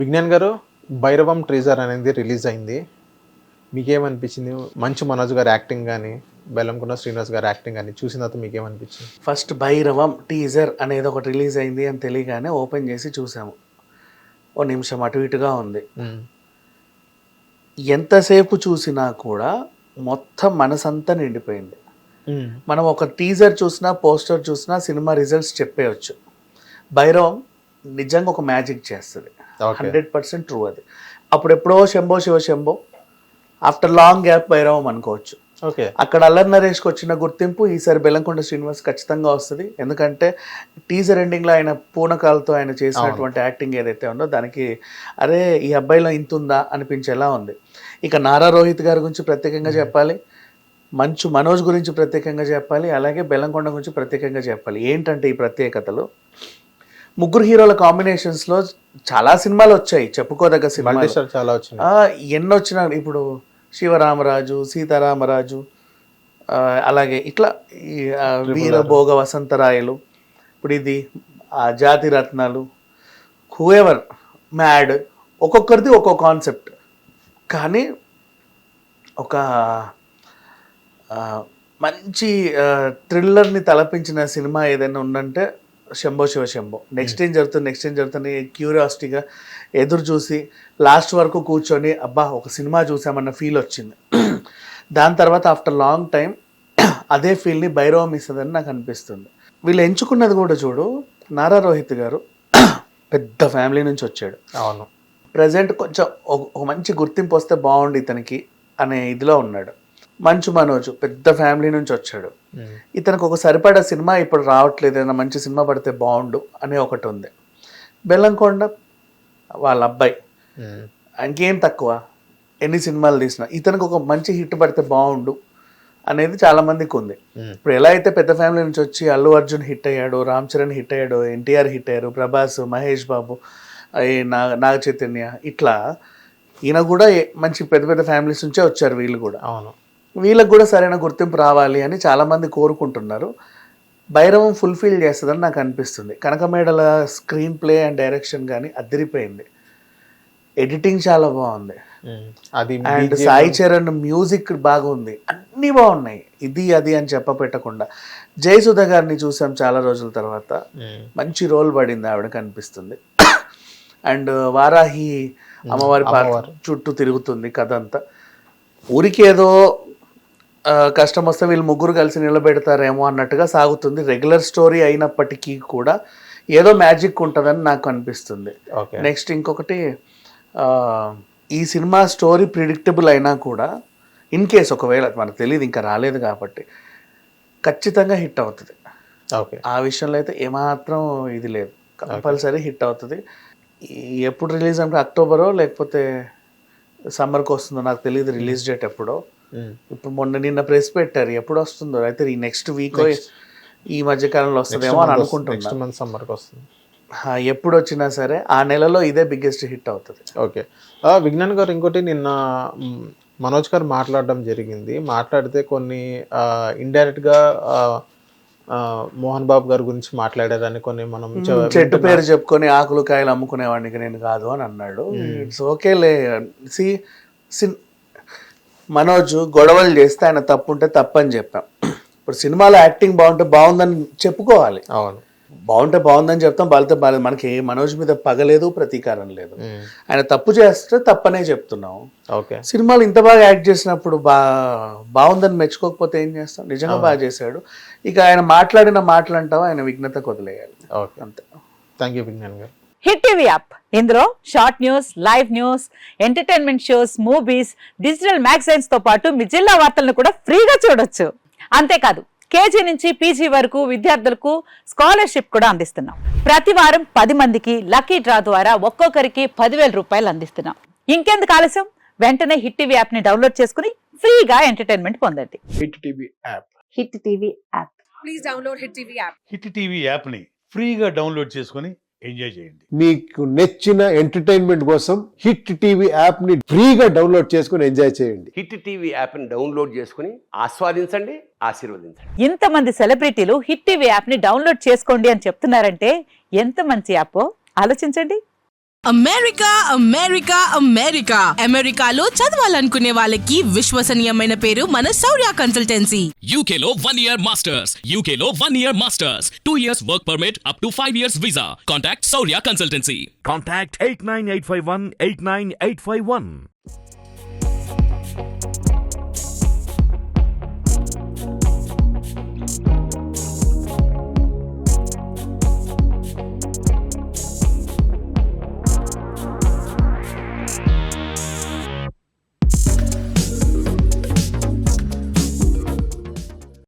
విజ్ఞాన్ గారు, 'భైరవం' ట్రీజర్ అనేది రిలీజ్ అయింది. మీకేమనిపించింది? మంచు మనోజ్ గారి యాక్టింగ్ గానీ, బెల్లంకొండ శ్రీనివాస్ గారి యాక్టింగ్ గానీ చూసిన తర్వాత మీకేమనిపించింది? ఫస్ట్ 'భైరవం' టీజర్ అనేది ఒకటి రిలీజ్ అయింది అని తెలియగానే ఓపెన్ చేసి చూసాము. ఓ నిమిషం అటు ఇటుగా ఉంది. ఎంతసేపు చూసినా కూడా మొత్తం మనసంతా నిండిపోయింది. మనం ఒక టీజర్ చూసినా, పోస్టర్ చూసినా సినిమా రిజల్ట్స్ చెప్పేయచ్చు. 'భైరవం' నిజంగా ఒక మ్యాజిక్ చేస్తుంది. 100% ట్రూ అది. అప్పుడెప్పుడో Shambho Shiva Shambho, after long gap 'Bhairavam' అనుకోవచ్చు. ఓకే, అక్కడ అల్లరి నరేష్కి వచ్చిన గుర్తింపు ఈసారి బెల్లంకొండ శ్రీనివాస్ ఖచ్చితంగా వస్తుంది. ఎందుకంటే టీజర్ ఎండింగ్లో ఆయన పూనకాలతో ఆయన చేసినటువంటి యాక్టింగ్ ఏదైతే ఉందో దానికి అరే ఈ అబ్బాయిలో ఇంత ఉందా అనిపించేలా ఉంది. ఇక నారా రోహిత్ గారి గురించి ప్రత్యేకంగా చెప్పాలి, మంచు మనోజ్ గురించి ప్రత్యేకంగా చెప్పాలి, అలాగే బెల్లంకొండ గురించి ప్రత్యేకంగా చెప్పాలి. ఏంటంటే ఈ ప్రత్యేకతలు, ముగ్గురు హీరోల కాంబినేషన్స్లో చాలా సినిమాలు వచ్చాయి, చెప్పుకోదగ్గ సినిమాలు చాలా వచ్చినాయి. ఎన్ని వచ్చినా ఇప్పుడు శివరామరాజు, సీతారామరాజు, అలాగే ఇట్లా వీరభోగ వసంతరాయలు, ఇప్పుడు ఇది జాతి రత్నాలు, హూఎవర్ మ్యాడ్, ఒక్కొక్కరిది ఒక్కొక్క కాన్సెప్ట్. కానీ ఒక మంచి థ్రిల్లర్ని తలపించిన సినిమా ఏదైనా ఉందంటే శంభో శివ శంభో. నెక్స్ట్ ఏం జరుగుతుంది క్యూరియాసిటీగా ఎదురు చూసి లాస్ట్ వరకు కూర్చొని అబ్బా ఒక సినిమా చూసామన్న ఫీల్ వచ్చింది. దాని తర్వాత ఆఫ్టర్ లాంగ్ టైం అదే ఫీల్ని 'భైరవం' ఇస్తుందని నాకు అనిపిస్తుంది. వీళ్ళు ఎంచుకున్నది కూడా చూడు, నారా రోహిత్ గారు పెద్ద ఫ్యామిలీ నుంచి వచ్చాడు. అవును, ప్రజెంట్ కొంచెం ఒక మంచి గుర్తింపు వస్తే బాగుండు ఇతనికి అనే ఇదిలో ఉన్నాడు. మంచు మనోజ్ పెద్ద ఫ్యామిలీ నుంచి వచ్చాడు. ఇతనికి ఒక సరిపడా సినిమా ఇప్పుడు రావట్లేదు, ఏదైనా మంచి సినిమా పడితే బాగుండు అనే ఒకటి ఉంది. బెల్లంకొండ వాళ్ళ అబ్బాయి, ఇంకేం తక్కువ, ఎన్ని సినిమాలు తీసినా ఇతనికి ఒక మంచి హిట్ పడితే బాగుండు అనేది చాలా మందికి ఉంది. ఇప్పుడు ఎలా అయితే పెద్ద ఫ్యామిలీ నుంచి వచ్చి అల్లు అర్జున్ హిట్ అయ్యాడు, రామ్ చరణ్ హిట్ అయ్యాడు, ఎన్టీఆర్ హిట్ అయ్యారు, ప్రభాస్, మహేష్ బాబు, నాగ చైతన్య, ఇట్లా ఈయన కూడా మంచి పెద్ద పెద్ద ఫ్యామిలీస్ నుంచే వచ్చారు వీళ్ళు కూడా. అవును, వీళ్ళకి కూడా సరైన గుర్తింపు రావాలి అని చాలామంది కోరుకుంటున్నారు. 'భైరవం' ఫుల్ఫిల్ చేస్తుందని నాకు అనిపిస్తుంది. Kanakamedala screen play and direction కానీ అదిరిపోయింది, ఎడిటింగ్ చాలా బాగుంది, అండ్ సాయి చరణ్ మ్యూజిక్ బాగుంది, అన్నీ బాగున్నాయి. ఇది అది అని పెట్టకుండా జయసుధ గారిని చూసాం చాలా రోజుల తర్వాత, మంచి రోల్ పడింది ఆవిడకి అనిపిస్తుంది. అండ్ వారాహి అమ్మవారి చుట్టూ తిరుగుతుంది కథ అంతా. ఊరికి ఏదో కష్టం వస్తే వీళ్ళు ముగ్గురు కలిసి నిలబెడతారేమో అన్నట్టుగా సాగుతుంది. రెగ్యులర్ స్టోరీ అయినప్పటికీ కూడా ఏదో మ్యాజిక్ ఉంటుందని నాకు అనిపిస్తుంది. నెక్స్ట్ ఇంకొకటి, ఈ సినిమా స్టోరీ ప్రిడిక్టబుల్ అయినా కూడా ఇన్ కేస్ ఒకవేళ మనకు తెలియదు, ఇంకా రాలేదు కాబట్టి ఖచ్చితంగా హిట్ అవుతుంది. ఆ విషయంలో అయితే ఏమాత్రం ఇది లేదు, కంపల్సరీ హిట్ అవుతుంది. ఎప్పుడు రిలీజ్ అంటే అక్టోబరో లేకపోతే సమ్మర్కి వస్తుందో నాకు తెలియదు రిలీజ్ డేట్ ఎప్పుడో. ఇప్పుడు నిన్న ప్రెస్ పెట్టారు, ఎప్పుడు వస్తుందో అయితే ఈ నెక్స్ట్ వీక్ ఈ మధ్యకాలంలో వస్తుందేమో అని అనుకుంటున్నాను. సమ్మర్కి వస్తుంది. ఎప్పుడు వచ్చినా సరే ఆ నెలలో ఇదే బిగ్గెస్ట్ హిట్ అవుతుంది. ఓకే, విజ్ఞాన్ గారు, ఇంకోటి నిన్న మనోజ్ గారు మాట్లాడడం జరిగింది. మాట్లాడితే కొన్ని ఇండైరెక్ట్గా మోహన్ బాబు గారి గురించి మాట్లాడారని కొన్ని మనం చెట్టు పేరు చెప్పుకొని ఆకులు కాయలు అమ్ముకునేవాడికి నేను కాదు అని అన్నాడు. ఇట్స్ ఓకేలే. మనోజ్ గొడవలు చేస్తే ఆయన తప్పు ఉంటే తప్పని చెప్పాం. ఇప్పుడు సినిమాలో యాక్టింగ్ బాగుంటే బాగుందని చెప్పుకోవాలి. అవును, బాగుంటే బాగుందని చెప్తాం, బాలితే బాలేదు. మనకి మనోజ్ మీద పగలేదు, ప్రతీకారం లేదు. ఆయన తప్పు చేస్తే తప్పనే చెప్తున్నాం. ఓకే, సినిమాలు ఇంత బాగా యాక్ట్ చేసినప్పుడు బాగుందని మెచ్చుకోకపోతే ఏం చేస్తాం? నిజంగా బాగా చేశాడు. ఇక ఆయన మాట్లాడిన మాటలు అంటావా, ఆయన విఘ్నతకు వదిలేయాలి. ఓకే, అంతే. థ్యాంక్ యూ విజ్ఞాన్ గారు. హిట్ టీవీ యాప్, ఇందులో short news, live news, entertainment shows, movies, digital magazines తో పాటు మీ జిల్లా వార్తలను కూడా ఫ్రీగా చూడొచ్చు. అంతేకాదు కేజీ నుంచి పీజీ వరకు విద్యార్థులకు స్కాలర్షిప్ కూడా అందిస్తున్నాం. ప్రతి వారం 10 మందికి లక్కీ డ్రా ద్వారా ఒక్కొక్కరికి 10,000 రూపాయలు అందిస్తున్నాం. ఇంకెందుకు ఆలస్యం, వెంటనే హిట్ టీవీ యాప్ ని డౌన్లోడ్ చేసుకుని ఫ్రీగా ఎంటర్టైన్మెంట్ పొందండి. Hit TV app. Hit TV app. Please download hit TV app. Hit TV app ని ఫ్రీగా డౌన్లోడ్ చేసుకొని ఎంజాయ్ చేయండి. మీకు నచ్చిన ఎంటర్టైన్మెంట్ కోసం హిట్ టీవీ యాప్ ని ఫ్రీగా డౌన్లోడ్ చేసుకుని ఎంజాయ్ చేయండి. హిట్ టీవీ యాప్ ని డౌన్లోడ్ చేసుకుని ఆస్వాదించండి, ఆశీర్వదించండి. ఇంతమంది సెలబ్రిటీలు హిట్ టీవీ యాప్ ని డౌన్లోడ్ చేసుకోండి అని చెప్తున్నారంటే ఎంత మంచి యాప్ ఆలోచించండి. అమెరికా అమెరికా అమెరికా అమెరికాలో చదవాలనుకునే వాళ్ళకి విశ్వసనీయమైన పేరు మన శౌర్య consultancy. UK Law 1 Year Masters. UK Law 1 Year Masters. 2 years work permit up to 5 years visa. Contact Saurya Consultancy. Contact 89851 89851.